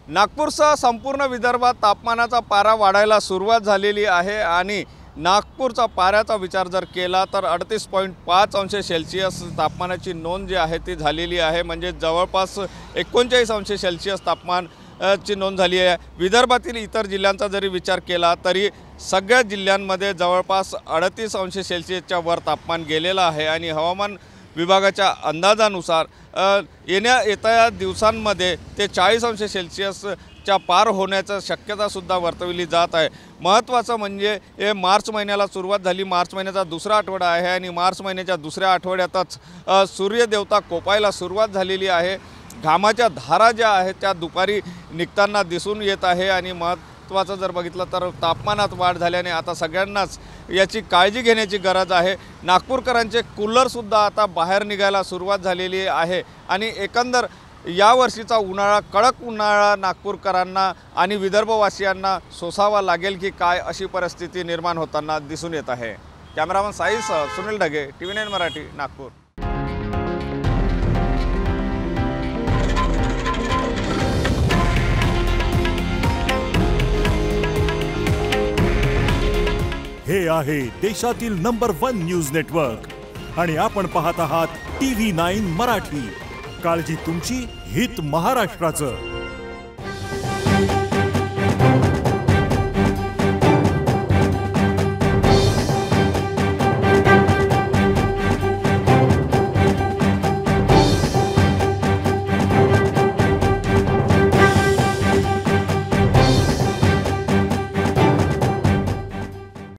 नागपूरसह संपूर्ण विदर्भात तापमानाचा पारा वाढायला सुरुवात झालेली आहे आणि नागपूरचा पाऱ्याचा विचार जर केला तर 38.5 अंश सेल्सिअस तापमानाची नोंद जी आहे ती झालेली आहे। म्हणजे जवळपास 39 अंश सेल्सिअस तापमान ची नोंद झाली आहे। विदर्भातील इतर जिल्ह्यांचा जरी विचार केला तरी सगळ्या जिल्ह्यांमध्ये जवळपास 38 अंश सेल्सिअसच्या वर तापमान गेलेलं आहे आणि हवामान विभागाच्या अंदाजानुसार येत्या दिवसांमध्ये ते 40 अंश सेल्सिअसच्या पार होण्याची शक्यतासुद्धा वर्तवली जात आहे। महत्त्वाचं म्हणजे हे मार्च महिन्याला सुरुवात झाली, मार्च महिन्याचा दुसरा आठवडा आहे आणि मार्च महिन्याच्या दुसऱ्या आठवड्यातच सूर्यदेवता कोपायला सुरुवात झालेली आहे। घामाच्या धारा ज्या आहेत त्या दुपारी निघताना दिसून येत आहे आणि महत्त्वाचं जर बघितलं तर तापमानात वाढ झाल्याने आता सगळ्यांनाच याची काळजी घेण्याची गरज आहे। नागपूरकरांचे कूलरसुद्धा आता बाहेर निघायला सुरुवात झालेली आहे आणि एकंदर यावर्षीचा उन्हाळा, कडक उन्हाळा नागपूरकरांना आणि विदर्भवासियांना सोसावा लागेल की काय अशी परिस्थिती निर्माण होताना दिसून येत आहे। कॅमेरामन साईसह सुनील ढगे, TV9 मराठी, नागपूर। हे आहे देशातील नंबर 1 न्यूज नेटवर्क आणि आपण पाहत आहात TV9 मराठी। काळजी तुमची, हित महाराष्ट्राचं।